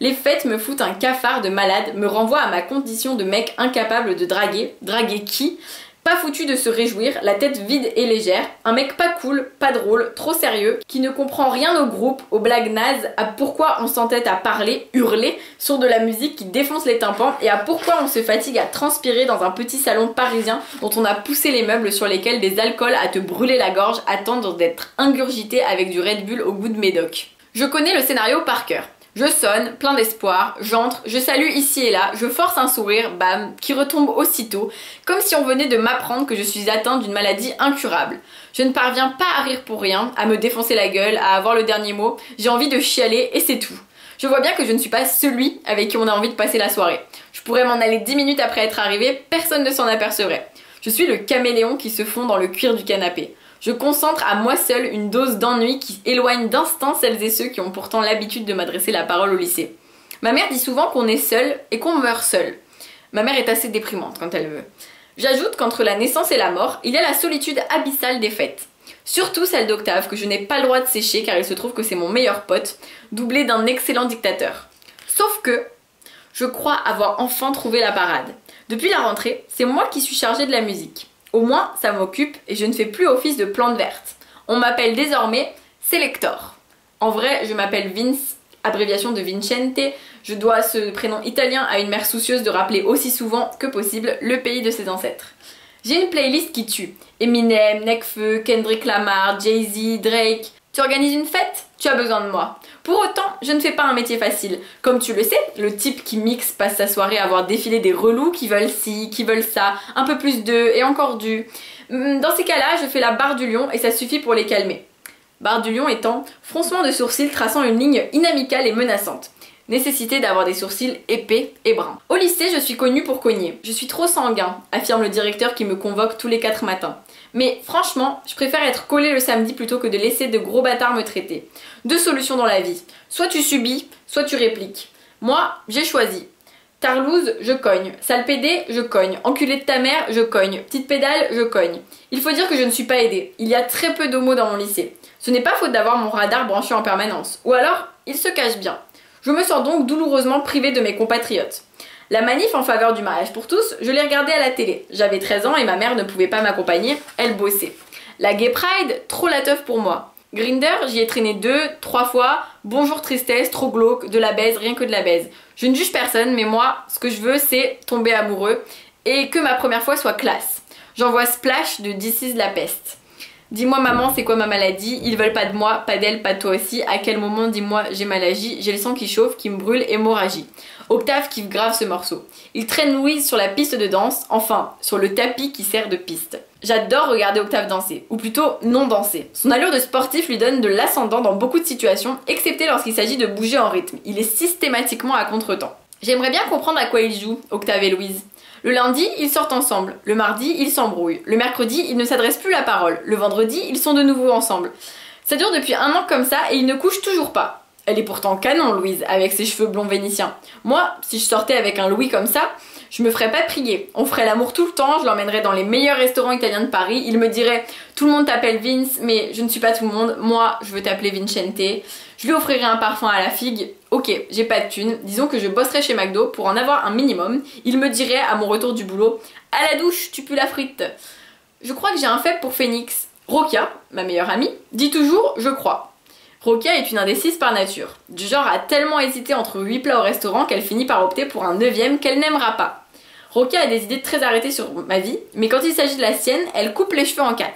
Les fêtes me foutent un cafard de malade, me renvoient à ma condition de mec incapable de draguer. Draguer qui ? Pas foutu de se réjouir, la tête vide et légère, un mec pas cool, pas drôle, trop sérieux, qui ne comprend rien au groupe, aux blagues nazes, à pourquoi on s'entête à parler, hurler, sur de la musique qui défonce les tympans, et à pourquoi on se fatigue à transpirer dans un petit salon parisien dont on a poussé les meubles sur lesquels des alcools à te brûler la gorge attendent d'être ingurgités avec du Red Bull au goût de médoc. Je connais le scénario par cœur. Je sonne, plein d'espoir, j'entre, je salue ici et là, je force un sourire, bam, qui retombe aussitôt, comme si on venait de m'apprendre que je suis atteinte d'une maladie incurable. Je ne parviens pas à rire pour rien, à me défoncer la gueule, à avoir le dernier mot, j'ai envie de chialer et c'est tout. Je vois bien que je ne suis pas celui avec qui on a envie de passer la soirée. Je pourrais m'en aller 10 minutes après être arrivée, personne ne s'en apercevrait. Je suis le caméléon qui se fond dans le cuir du canapé. Je concentre à moi seule une dose d'ennui qui éloigne d'instinct celles et ceux qui ont pourtant l'habitude de m'adresser la parole au lycée. Ma mère dit souvent qu'on est seul et qu'on meurt seul. Ma mère est assez déprimante quand elle veut. J'ajoute qu'entre la naissance et la mort, il y a la solitude abyssale des fêtes. Surtout celle d'Octave, que je n'ai pas le droit de sécher car il se trouve que c'est mon meilleur pote, doublé d'un excellent dictateur. Sauf que, je crois avoir enfin trouvé la parade. Depuis la rentrée, c'est moi qui suis chargée de la musique. Au moins, ça m'occupe et je ne fais plus office de plante verte. On m'appelle désormais Selector. En vrai, je m'appelle Vince, abréviation de Vincente. Je dois ce prénom italien à une mère soucieuse de rappeler aussi souvent que possible le pays de ses ancêtres. J'ai une playlist qui tue. Eminem, Nekfeu, Kendrick Lamar, Jay-Z, Drake. Tu organises une fête ? Tu as besoin de moi. Pour autant, je ne fais pas un métier facile. Comme tu le sais, le type qui mixe passe sa soirée à voir défiler des relous qui veulent ci, qui veulent ça, un peu plus d'eux et encore du. Dans ces cas-là, je fais la barre du lion et ça suffit pour les calmer. Barre du lion étant froncement de sourcils traçant une ligne inamicale et menaçante. Nécessité d'avoir des sourcils épais et bruns. Au lycée, je suis connue pour cogner. Je suis trop sanguin, affirme le directeur qui me convoque tous les 4 matins. Mais franchement, je préfère être collée le samedi plutôt que de laisser de gros bâtards me traiter. 2 solutions dans la vie. Soit tu subis, soit tu répliques. Moi, j'ai choisi. Tarlouse, je cogne. Sale pédé, je cogne. Enculé de ta mère, je cogne. Petite pédale, je cogne. Il faut dire que je ne suis pas aidée. Il y a très peu d'homos dans mon lycée. Ce n'est pas faute d'avoir mon radar branché en permanence. Ou alors, il se cache bien. Je me sens donc douloureusement privée de mes compatriotes. La manif en faveur du mariage pour tous, je l'ai regardée à la télé. J'avais 13 ans et ma mère ne pouvait pas m'accompagner, elle bossait. La Gay Pride, trop la teuf pour moi. Grindr, j'y ai traîné 2, 3 fois. Bonjour tristesse, trop glauque, de la baise, rien que de la baise. Je ne juge personne, mais moi, ce que je veux, c'est tomber amoureux et que ma première fois soit classe. J'envoie Splash de This is la peste. Dis-moi maman, c'est quoi ma maladie? Ils veulent pas de moi, pas d'elle, pas de toi aussi. À quel moment, dis-moi, j'ai maladie, j'ai le sang qui chauffe, qui me brûle, hémorragie. Octave kiffe grave ce morceau. Il traîne Louise sur la piste de danse, enfin, sur le tapis qui sert de piste. J'adore regarder Octave danser, ou plutôt non danser. Son allure de sportif lui donne de l'ascendant dans beaucoup de situations, excepté lorsqu'il s'agit de bouger en rythme. Il est systématiquement à contretemps. J'aimerais bien comprendre à quoi ils jouent, Octave et Louise. Le lundi, ils sortent ensemble. Le mardi, ils s'embrouillent. Le mercredi, ils ne s'adressent plus la parole. Le vendredi, ils sont de nouveau ensemble. Ça dure depuis 1 an comme ça et ils ne couchent toujours pas. Elle est pourtant canon, Louise, avec ses cheveux blonds vénitiens. Moi, si je sortais avec un Louis comme ça, je me ferais pas prier. On ferait l'amour tout le temps, je l'emmènerais dans les meilleurs restaurants italiens de Paris. Il me dirait « Tout le monde t'appelle Vince, mais je ne suis pas tout le monde. Moi, je veux t'appeler Vincente. » Je lui offrirais un parfum à la figue. Ok, j'ai pas de thune. Disons que je bosserais chez McDo pour en avoir un minimum. Il me dirait à mon retour du boulot « À la douche, tu pues la frite. » Je crois que j'ai un faible pour Phoenix. Rokia, ma meilleure amie, dit toujours « Je crois ». Rokia est une indécise par nature, du genre à tellement hésiter entre 8 plats au restaurant qu'elle finit par opter pour un 9e qu'elle n'aimera pas. Rokia a des idées très arrêtées sur ma vie, mais quand il s'agit de la sienne, elle coupe les cheveux en 4.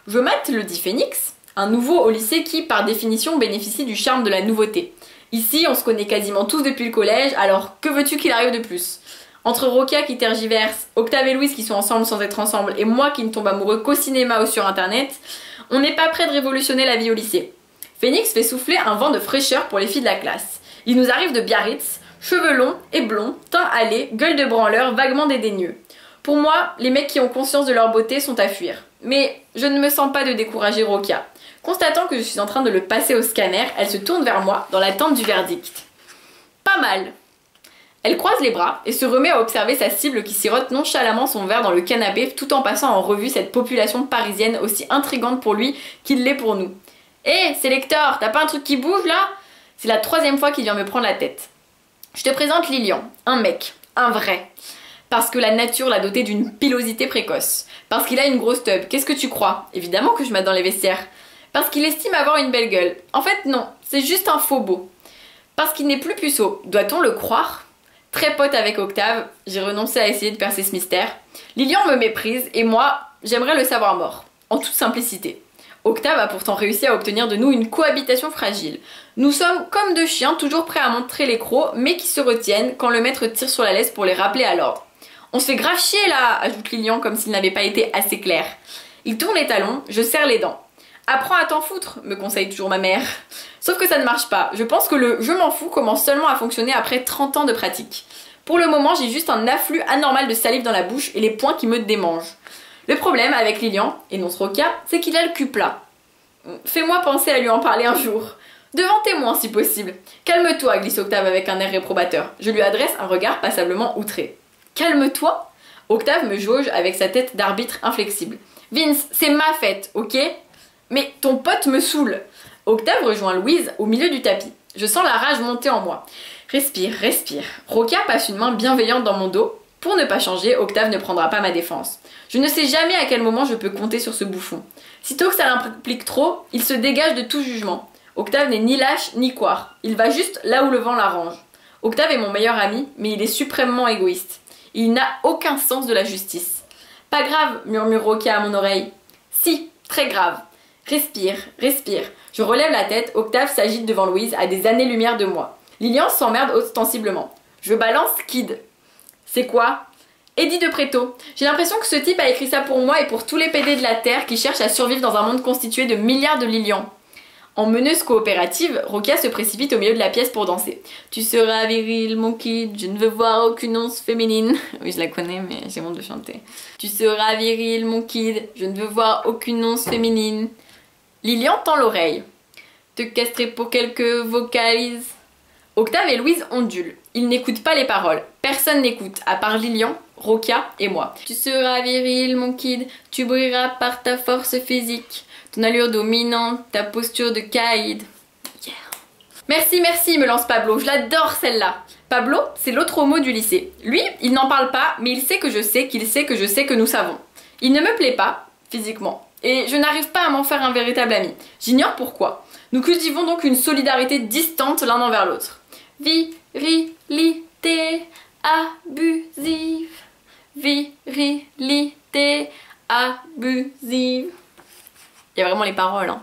Je mate le dit Phoenix, un nouveau au lycée qui, par définition, bénéficie du charme de la nouveauté. Ici, on se connaît quasiment tous depuis le collège, alors que veux-tu qu'il arrive de plus? Entre Rokia qui tergiverse, Octave et Louise qui sont ensemble sans être ensemble, et moi qui ne tombe amoureux qu'au cinéma ou sur internet, on n'est pas prêt de révolutionner la vie au lycée. Phoenix fait souffler un vent de fraîcheur pour les filles de la classe. Il nous arrive de Biarritz, cheveux longs et blonds, teint hâlé, gueule de branleur, vaguement dédaigneux. Pour moi, les mecs qui ont conscience de leur beauté sont à fuir. Mais je ne me sens pas de décourager Rokia. Constatant que je suis en train de le passer au scanner, elle se tourne vers moi dans l'attente du verdict. Pas mal. Elle croise les bras et se remet à observer sa cible qui sirote nonchalamment son verre dans le canapé tout en passant en revue cette population parisienne aussi intrigante pour lui qu'il l'est pour nous. Hé, sélecteur, t'as pas un truc qui bouge là? C'est la 3e fois qu'il vient me prendre la tête. Je te présente Lilian, un mec, un vrai. Parce que la nature l'a doté d'une pilosité précoce. Parce qu'il a une grosse teub, qu'est-ce que tu crois? Évidemment que je mate dans les vestiaires. Parce qu'il estime avoir une belle gueule. En fait non, c'est juste un faux beau. Parce qu'il n'est plus puceau, doit-on le croire? Très pote avec Octave, j'ai renoncé à essayer de percer ce mystère. Lilian me méprise et moi, j'aimerais le savoir mort. En toute simplicité. Octave a pourtant réussi à obtenir de nous une cohabitation fragile. Nous sommes comme 2 chiens, toujours prêts à montrer les crocs, mais qui se retiennent quand le maître tire sur la laisse pour les rappeler à l'ordre. On se fait grave chier là, ajoute Lilian comme s'il n'avait pas été assez clair. Il tourne les talons, je serre les dents. Apprends à t'en foutre, me conseille toujours ma mère. Sauf que ça ne marche pas. Je pense que le je m'en fous commence seulement à fonctionner après 30 ans de pratique. Pour le moment, j'ai juste un afflux anormal de salive dans la bouche et les poings qui me démangent. Le problème avec Lilian, et non Rokia, c'est qu'il a le cul plat. Fais-moi penser à lui en parler un jour. Devant témoin si possible. Calme-toi, glisse Octave avec un air réprobateur. Je lui adresse un regard passablement outré. Calme-toi? Octave me jauge avec sa tête d'arbitre inflexible. Vince, c'est ma fête, ok? Mais ton pote me saoule. Octave rejoint Louise au milieu du tapis. Je sens la rage monter en moi. Respire, respire. Rokia passe une main bienveillante dans mon dos. Pour ne pas changer, Octave ne prendra pas ma défense. Je ne sais jamais à quel moment je peux compter sur ce bouffon. Sitôt que ça l'implique trop, il se dégage de tout jugement. Octave n'est ni lâche ni couard. Il va juste là où le vent l'arrange. Octave est mon meilleur ami, mais il est suprêmement égoïste. Il n'a aucun sens de la justice. Pas grave, murmure Rokia à mon oreille. Si, très grave. Respire, respire. Je relève la tête, Octave s'agite devant Louise à des années-lumière de moi. Lilian s'emmerde ostensiblement. Je balance Kid. C'est quoi? Eddie de Préto. J'ai l'impression que ce type a écrit ça pour moi et pour tous les PD de la Terre qui cherchent à survivre dans un monde constitué de milliards de Lilian. En meneuse coopérative, Rokia se précipite au milieu de la pièce pour danser. Tu seras viril, mon kid, je ne veux voir aucune once féminine. Oui, je la connais, mais j'ai honte de chanter. Tu seras viril, mon kid, je ne veux voir aucune once féminine. Lilian tend l'oreille. Te castrer pour quelques vocalises. Octave et Louise ondulent. Ils n'écoutent pas les paroles. Personne n'écoute, à part Lilian, Rokia et moi. Tu seras viril, mon kid, tu brilleras par ta force physique, ton allure dominante, ta posture de caïd. Yeah. Merci, merci, me lance Pablo, je l'adore celle-là. Pablo, c'est l'autre homo du lycée. Lui, il n'en parle pas, mais il sait que je sais qu'il sait que je sais que nous savons. Il ne me plaît pas, physiquement, et je n'arrive pas à m'en faire un véritable ami. J'ignore pourquoi. Nous cultivons donc une solidarité distante l'un envers l'autre. Virilité abusive. Virilité abusive. Il y a vraiment les paroles, hein.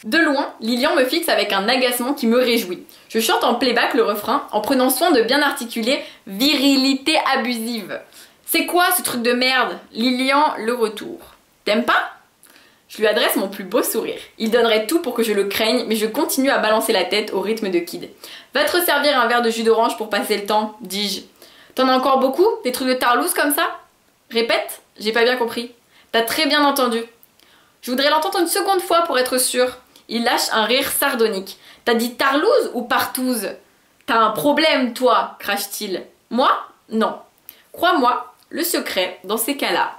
De loin, Lilian me fixe avec un agacement qui me réjouit. Je chante en playback le refrain en prenant soin de bien articuler virilité abusive. C'est quoi ce truc de merde? Lilian, le retour. T'aimes pas? Je lui adresse mon plus beau sourire. Il donnerait tout pour que je le craigne, mais je continue à balancer la tête au rythme de Kid. Va te resservir un verre de jus d'orange pour passer le temps, dis-je. T'en as encore beaucoup? Des trucs de tarlouse comme ça? Répète, j'ai pas bien compris. T'as très bien entendu. Je voudrais l'entendre une seconde fois pour être sûre. Il lâche un rire sardonique. T'as dit tarlouse ou partouze? T'as un problème, toi, crache-t-il. Moi? Non. Crois-moi, le secret, dans ces cas-là,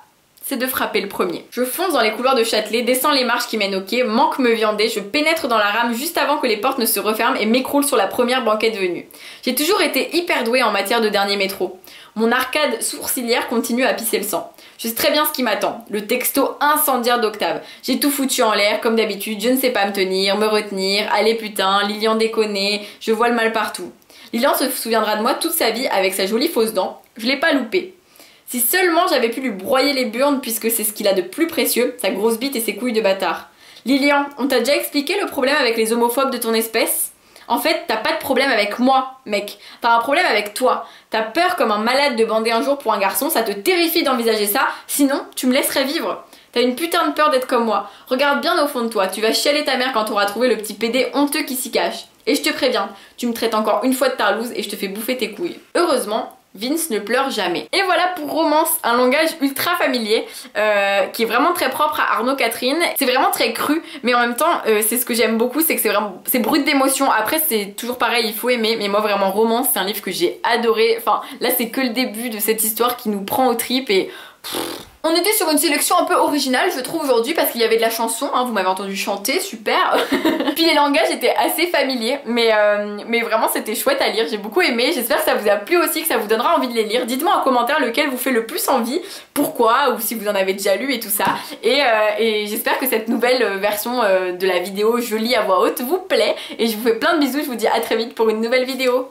c'est de frapper le premier. Je fonce dans les couloirs de Châtelet, descends les marches qui mènent au quai, manque me viander, je pénètre dans la rame juste avant que les portes ne se referment et m'écroule sur la première banquette venue. J'ai toujours été hyper douée en matière de dernier métro. Mon arcade sourcilière continue à pisser le sang. Je sais très bien ce qui m'attend, le texto incendiaire d'Octave. J'ai tout foutu en l'air, comme d'habitude, je ne sais pas me tenir, me retenir, allez putain, Lilian déconner, je vois le mal partout. Lilian se souviendra de moi toute sa vie avec sa jolie fausse dent, je l'ai pas loupé. Si seulement j'avais pu lui broyer les burnes puisque c'est ce qu'il a de plus précieux, sa grosse bite et ses couilles de bâtard. Lilian, on t'a déjà expliqué le problème avec les homophobes de ton espèce? En fait, t'as pas de problème avec moi, mec. T'as un problème avec toi. T'as peur comme un malade de bander un jour pour un garçon, ça te terrifie d'envisager ça, sinon tu me laisserais vivre. T'as une putain de peur d'être comme moi. Regarde bien au fond de toi, tu vas chialer ta mère quand t'auras trouvé le petit PD honteux qui s'y cache. Et je te préviens, tu me traites encore une fois de tarlouse et je te fais bouffer tes couilles. Heureusement, Vince ne pleure jamais. Et voilà pour Romance, un langage ultra familier qui est vraiment très propre à Arnaud Catherine. C'est vraiment très cru, mais en même temps c'est ce que j'aime beaucoup, c'est que c'est brut d'émotion. Après c'est toujours pareil, il faut aimer, mais moi vraiment Romance c'est un livre que j'ai adoré. Enfin là c'est que le début de cette histoire qui nous prend aux tripes et... On était sur une sélection un peu originale je trouve aujourd'hui parce qu'il y avait de la chanson, hein, vous m'avez entendu chanter, super. Puis les langages étaient assez familiers mais vraiment c'était chouette à lire, j'ai beaucoup aimé, j'espère que ça vous a plu aussi, que ça vous donnera envie de les lire. Dites-moi en commentaire lequel vous fait le plus envie, pourquoi, ou si vous en avez déjà lu et tout ça. Et j'espère que cette nouvelle version de la vidéo je lis à voix haute vous plaît et je vous fais plein de bisous, je vous dis à très vite pour une nouvelle vidéo.